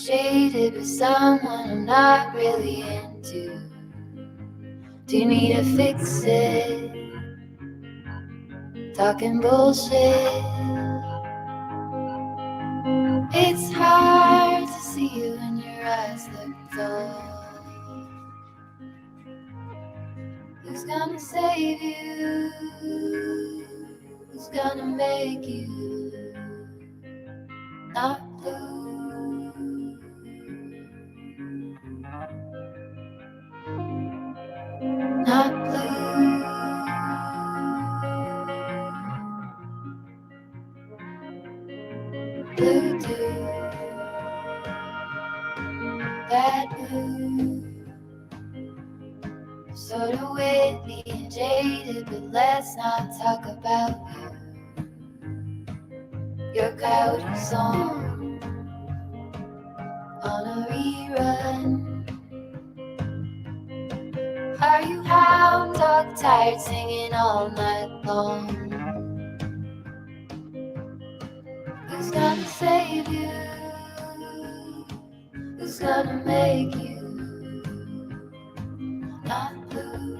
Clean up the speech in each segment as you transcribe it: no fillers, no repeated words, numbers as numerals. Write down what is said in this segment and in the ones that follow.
jaded with someone I'm not really into? Do you need to fix it? Talking bullshit. It's hard to see you when your eyes look dull. Who's gonna save you? Who's gonna make you not blue? Not blue. Blue too. Bad blue. Sort of whippy and jaded, but let's not talk about you. Your coyote song on a rerun. Are you hound dog tired singing all night long? Who's gonna save you? Who's gonna make you not blue?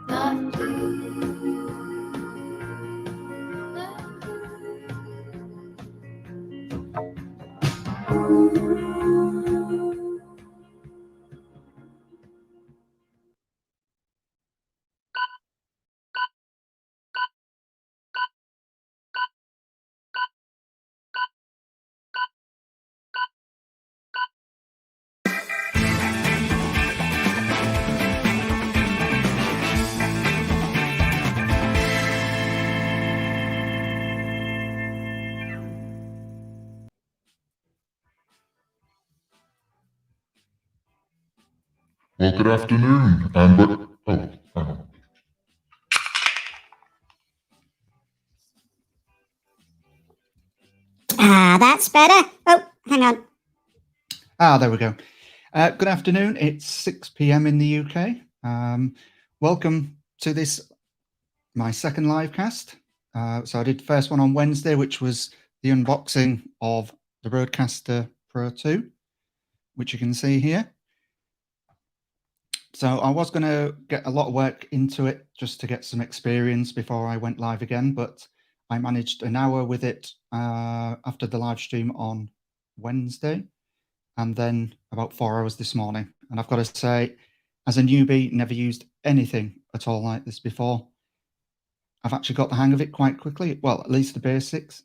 Not blue. Not blue. Well, good afternoon, and hang on. That's better. Oh, hang on. There we go. Good afternoon. It's 6 p.m. in the UK. Welcome to this, my second live cast. So I did the first one on Wednesday, which was the unboxing of the Rodecaster Pro 2, which you can see here. So I was going to get a lot of work into it just to get some experience before I went live again, but I managed an hour with it after the live stream on Wednesday, and then about 4 hours this morning. And I've got to say, as a newbie, never used anything at all like this before. I've actually got the hang of it quite quickly, well, at least the basics.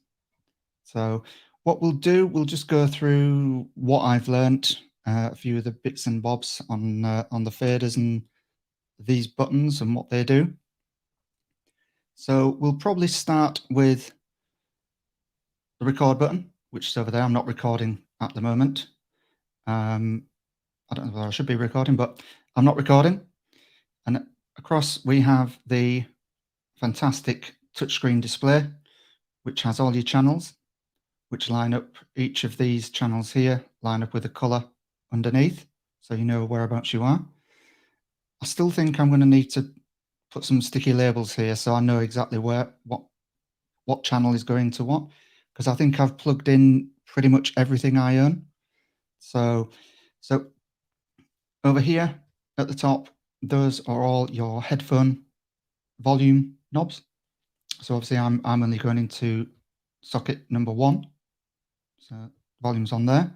So what we'll do, we'll just go through what I've learnt, a few of the bits and bobs on the faders and these buttons and what they do. So we'll probably start with the record button, which is over there. I'm not recording at the moment. I don't know whether I should be recording, but I'm not recording. And across we have the fantastic touchscreen display, which has all your channels, which line up, each of these channels here line up with a color underneath, so you know whereabouts you are. I still think I'm going to need to put some sticky labels here so I know exactly what channel is going to what, because I think I've plugged in pretty much everything I own. So over here at the top, those are all your headphone volume knobs. So obviously I'm only going into socket number 1, so volume's on there.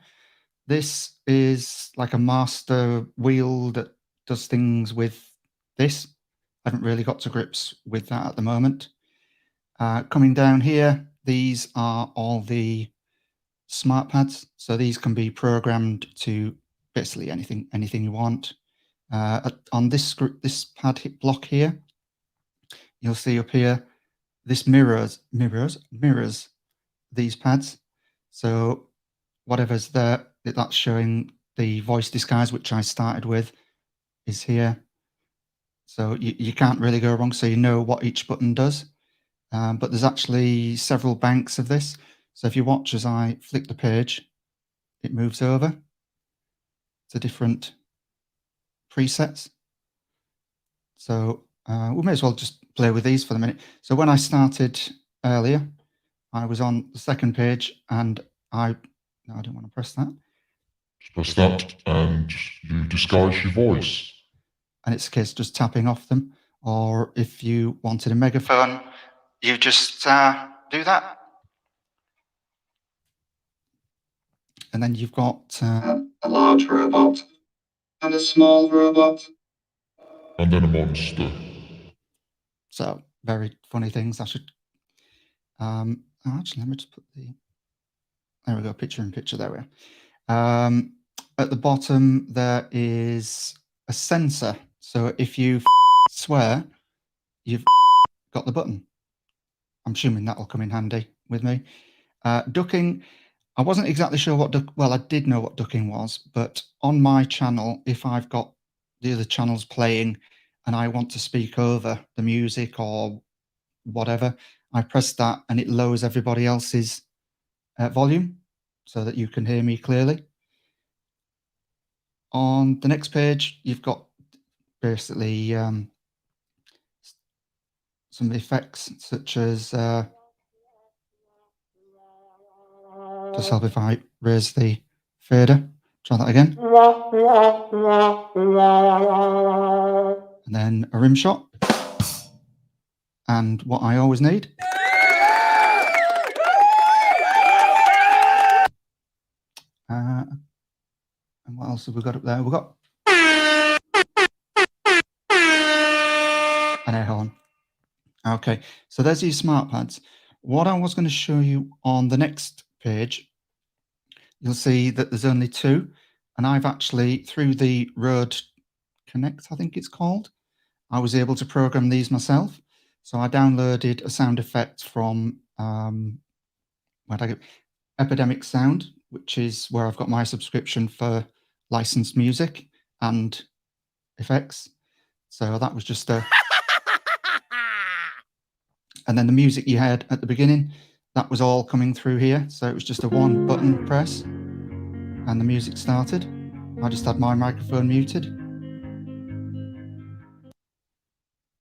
This is like a master wheel that does things with this. I haven't really got to grips with that at the moment. Coming down here, these are all the smart pads. So these can be programmed to basically anything you want. On this pad hit block here, you'll see up here, this mirrors these pads. So whatever's there, that's showing the voice disguise, which I started with, is here. So you can't really go wrong, so you know what each button does. But there's actually several banks of this. So if you watch as I flick the page, it moves over to different presets. So we may as well just play with these for the minute. So when I started earlier, I was on the second page and no, I don't want to press that. Press that and you disguise your voice. And it's a case just tapping off them. Or if you wanted a megaphone, you just do that. And then you've got a large robot and a small robot. And then a monster. So very funny things. I should actually let me just put there we go, picture in picture, there we are. At the bottom there is a sensor, so if you swear, you've got the button. I'm assuming that'll come in handy with me. Ducking, I wasn't exactly sure what well, I did know what ducking was, but on my channel, if I've got the other channels playing and I want to speak over the music or whatever, I press that and it lowers everybody else's volume so that you can hear me clearly. On the next page, you've got basically some effects such as just help if I raise the fader. Try that again. And then a rim shot. And what I always need. And what else have we got up there? We've got an air horn. Okay, so there's these smart pads. What I was going to show you on the next page, you'll see that there's only two. And I've actually, through the Rode Connect, I think it's called, I was able to program these myself. So I downloaded a sound effect from where'd I get? Epidemic Sound, which is where I've got my subscription for licensed music and effects. So that was just a... And then the music you heard at the beginning, that was all coming through here. So it was just a one button press and the music started. I just had my microphone muted.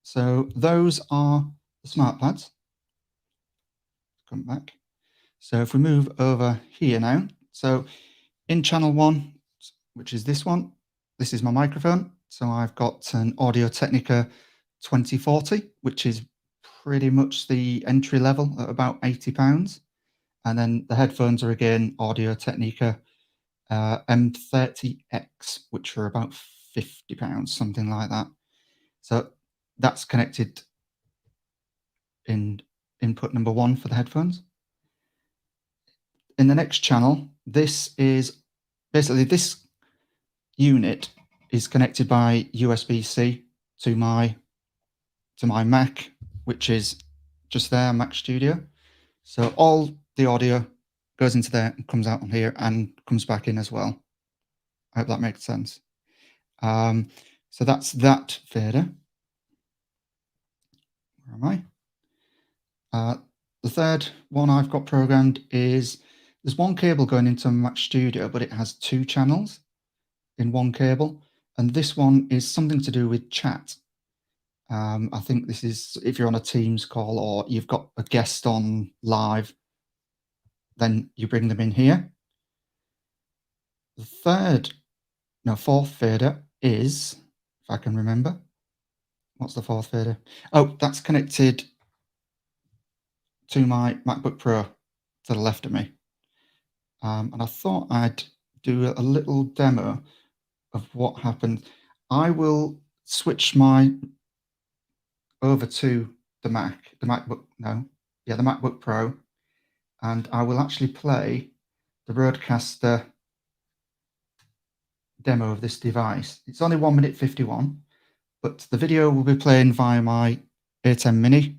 So those are the smart pads. Come back. So if we move over here now, so in channel 1, which is this one, this is my microphone. So I've got an Audio-Technica 2040, which is pretty much the entry level at about £80. And then the headphones are again Audio-Technica M30X, which are about £50, something like that. So that's connected in input number 1 for the headphones. In the next channel, this is basically this unit is connected by USB-C to my Mac, which is just there, Mac Studio. So all the audio goes into there and comes out on here and comes back in as well. I hope that makes sense. So that's that fader. Where am I? The third one I've got programmed is there's one cable going into Mac Studio, but it has 2 channels in one cable. And this one is something to do with chat. I think this is if you're on a Teams call or you've got a guest on live, then you bring them in here. The fourth fader is, if I can remember, what's the fourth fader? Oh, that's connected to my MacBook Pro to the left of me. And I thought I'd do a little demo of what happened. I will switch over to the MacBook Pro, and I will actually play the Rodecaster demo of this device. It's only 1 minute 51, but the video will be playing via my A10 Mini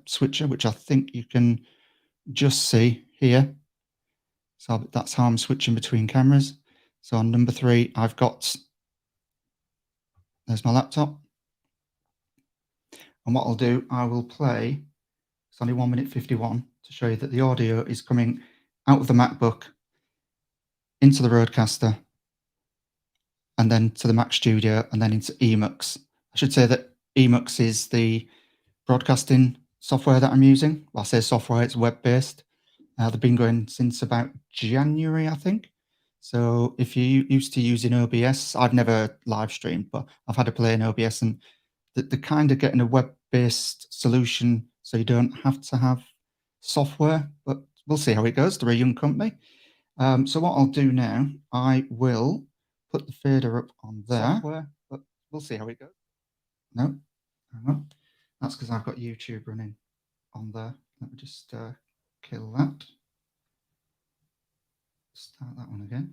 switcher, which I think you can just see here. So that's how I'm switching between cameras. So on number 3, I've got, there's my laptop. And what I'll do, I will play, it's only 1 minute 51, to show you that the audio is coming out of the MacBook into the Rodecaster and then to the Mac Studio and then into Emux. I should say that Emux is the broadcasting software that I'm using. Well, I say software, it's web-based. They've been going since about January, I think. So if you're used to using OBS, I've never live streamed, but I've had to play in OBS, and they're kind of getting a web-based solution so you don't have to have software, but we'll see how it goes. They're a young company. So what I'll do now, I will put the fader up on there, software, but we'll see how it goes. No, hang on. That's because I've got YouTube running on there. Let me just kill that. Start that one again.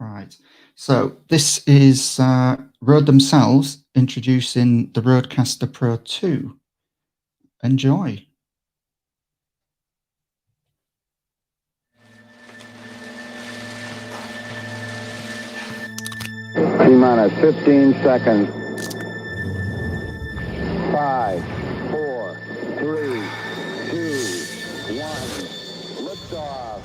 Right. So this is Rode themselves introducing the Rodecaster Pro 2. Enjoy. T-minus 15 seconds. 5, 4, 3, 2, 1. Liftoff.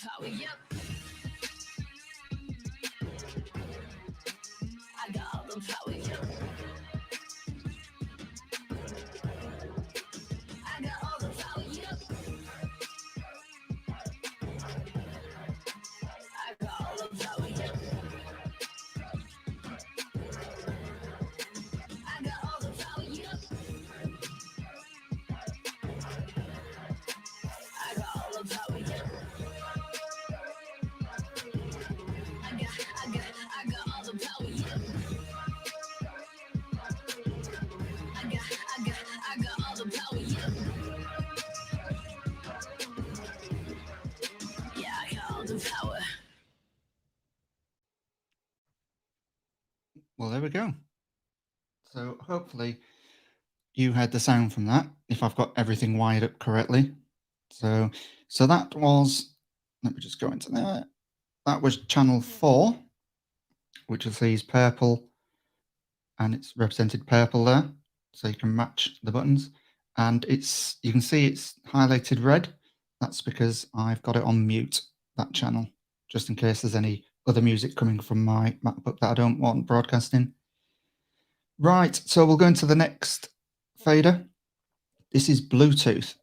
Power, yep. I got all the power, yep. I got all the power, yep. I got all the power, yep. I got all the power, yep. I got all the power, yep. I got all the power, yep. I got all the power, yep. Yeah, I got all the power. Well, there we go. So hopefully you heard the sound from that, if I've got everything wired up correctly. So that was, let me just go into there. That was channel 4, which you'll see is purple, and it's represented purple there, so you can match the buttons. And it's, you can see it's highlighted red. That's because I've got it on mute, that channel, just in case there's any other music coming from my MacBook that I don't want broadcasting. Right, so we'll go into the next fader. This is Bluetooth,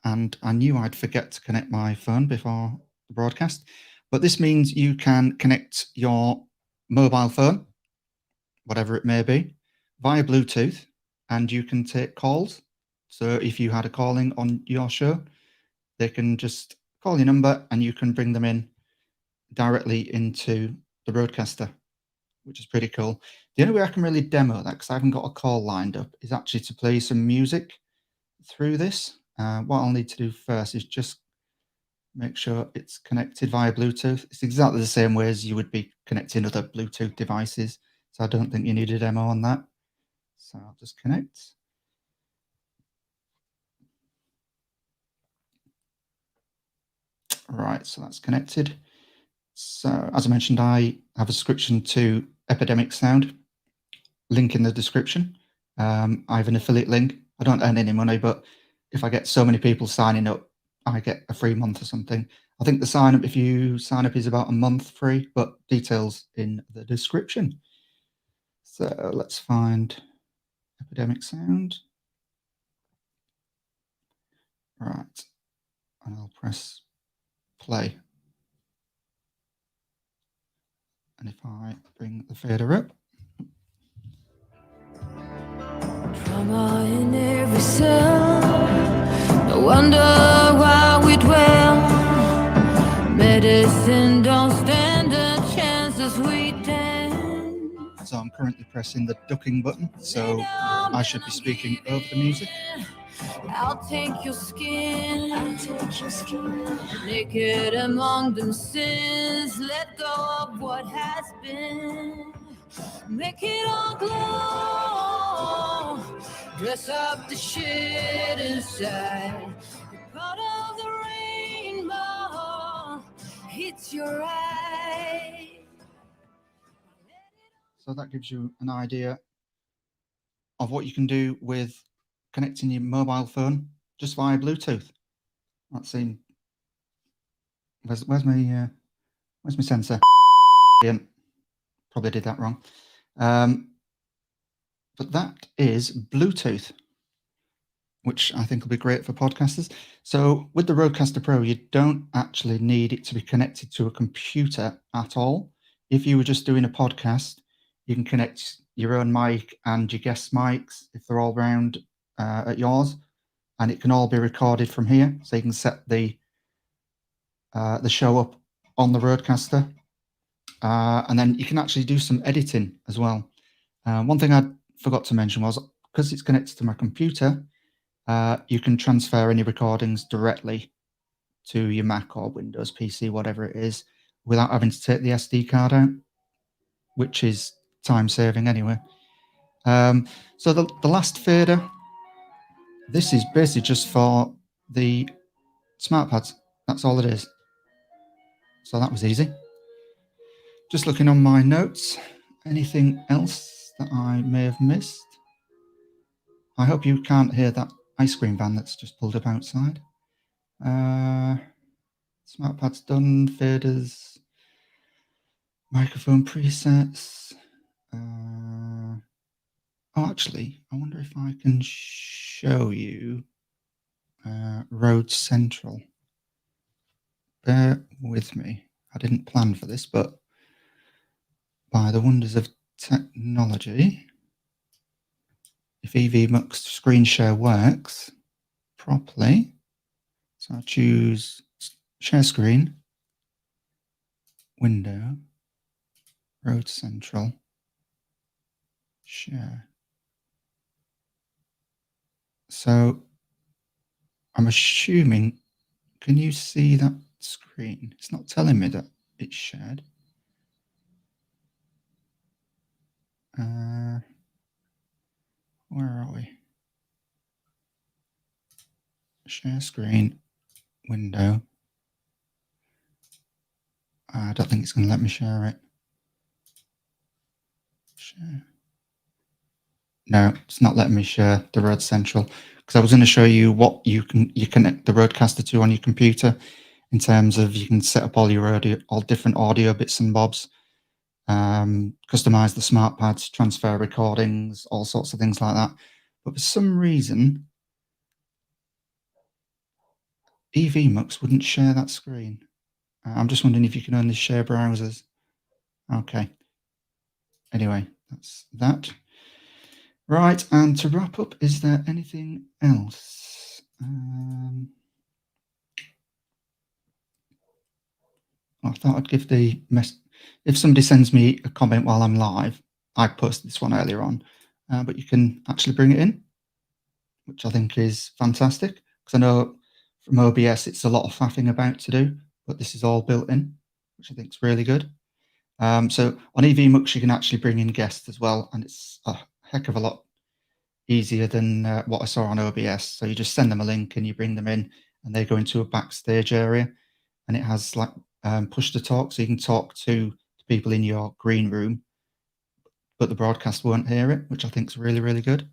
and I knew I'd forget to connect my phone before the broadcast, but this means you can connect your mobile phone, whatever it may be, via Bluetooth, and you can take calls. So if you had a calling on your show, they can just call your number and you can bring them in directly into the Rodecaster, which is pretty cool. The only way I can really demo that, because I haven't got a call lined up, is actually to play some music through this. What I'll need to do first is just make sure it's connected via Bluetooth. It's exactly the same way as you would be connecting other Bluetooth devices. So I don't think you need a demo on that. So I'll just connect. Right, so that's connected. So as I mentioned, I have a subscription to Epidemic Sound. Link in the description. I have an affiliate link. I don't earn any money, but if I get so many people signing up, I get a free month or something. I think the sign up, if you sign up, is about a month free, but details in the description. So let's find Epidemic Sound. Right, and I'll press play. And if I bring the fader up. Trauma in every cell. No wonder why we dwell. Medicine don't stand a chance as we dance. So I'm currently pressing the ducking button, so I should be speaking over the music. I'll take your skin, naked among them sins. Let go of what has been, make it all glow. Dress up the shit inside. You're part of the rainbow. It's your eye. So that gives you an idea of what you can do with connecting your mobile phone just via Bluetooth. That seemed. Where's my sensor? Probably did that wrong. But that is Bluetooth, which I think will be great for podcasters. So with the Rodecaster Pro, you don't actually need it to be connected to a computer at all. If you were just doing a podcast, you can connect your own mic and your guest mics if they're all round at yours, and it can all be recorded from here. So you can set the show up on the Rodecaster, and then you can actually do some editing as well. One thing I forgot to mention was, because it's connected to my computer, you can transfer any recordings directly to your Mac or Windows PC, whatever it is, without having to take the SD card out, which is time saving anyway. So the last fader, this is basically just for the smart pads. That's all it is. So that was easy. Just looking on my notes, anything else that I may have missed? I hope you can't hear that ice cream van that's just pulled up outside. Smart pads done, faders, microphone presets. Oh, actually, I wonder if I can show you Rode Central. Bear with me. I didn't plan for this, but by the wonders of technology, if EVMux screen share works properly, so I choose share screen, window, Rode Central, share. So I'm assuming, can you see that screen? It's not telling me that it's shared. Where are we? Share screen, window. I don't think it's going to let me share it. Share. No, it's not letting me share the Rode Central, because I was going to show you what you connect the Rodecaster to on your computer, in terms of you can set up all your audio, all different audio bits and bobs, customize the smart pads, transfer recordings, all sorts of things like that. But for some reason, EVMux wouldn't share that screen. I'm just wondering if you can only share browsers. Okay. Anyway, that's that. Right, and to wrap up, is there anything else? I thought I'd give the if somebody sends me a comment while I'm live, I posted this one earlier on, but you can actually bring it in, which I think is fantastic, because I know from OBS it's a lot of faffing about to do, but this is all built in, which I think is really good. So on EVMux you can actually bring in guests as well, and it's a heck of a lot easier than what I saw on OBS. So you just send them a link and you bring them in, and they go into a backstage area, and it has like push to talk, so you can talk to the people in your green room, but the broadcast won't hear it, which I think is really, really good.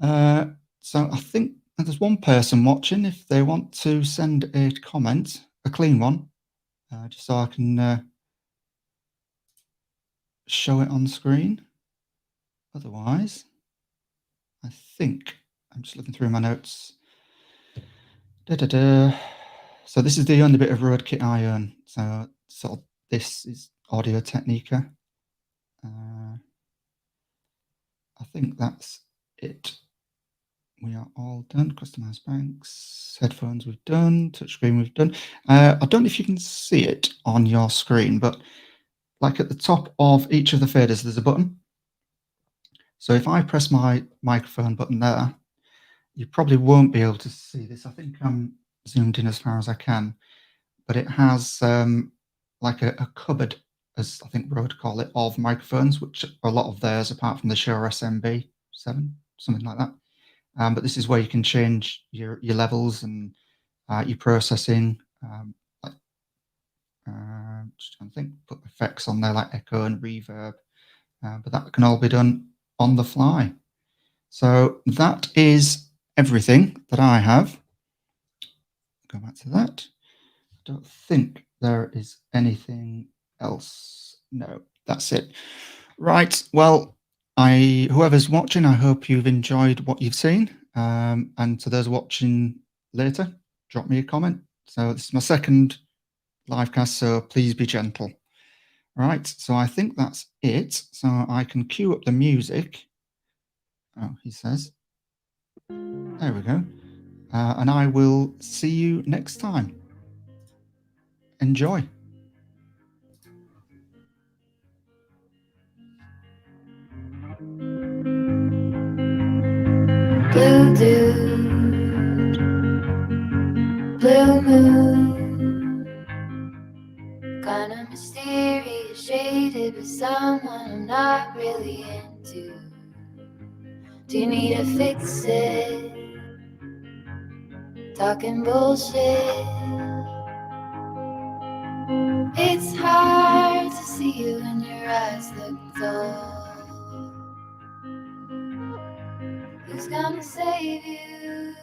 So I think there's one person watching. If they want to send a comment, a clean one, just so I can show it on screen. Otherwise, I think I'm just looking through my notes. So this is the only bit of Rode kit I own. So sort of this is Audio Technica. I think that's it. We are all done. Customized banks, headphones we've done, touchscreen we've done. I don't know if you can see it on your screen, but like at the top of each of the faders, there's a button. So if I press my microphone button there, You probably won't be able to see this. I think I'm zoomed in as far as I can, but it has like a cupboard, as I think Rode call it, of microphones, which are a lot of theirs, apart from the Shure SMB7, something like that. But this is where you can change your levels and your processing. Like, just trying to think, put effects on there like echo and reverb, but that can all be done on the fly. So that is everything that I have. Go back to that. I don't think there is anything else. No, that's it. Right. Well, whoever's watching, I hope you've enjoyed what you've seen. And to those watching later, drop me a comment. So this is my second live cast, so please be gentle. Right. So I think that's it. So I can cue up the music. Oh, he says. There we go. And I will see you next time. Enjoy. Blue dude, blue moon, kinda mysterious, shaded with someone I'm not really into. Do you need to fix it? Talking bullshit. It's hard to see you when your eyes look dull. Who's gonna save you?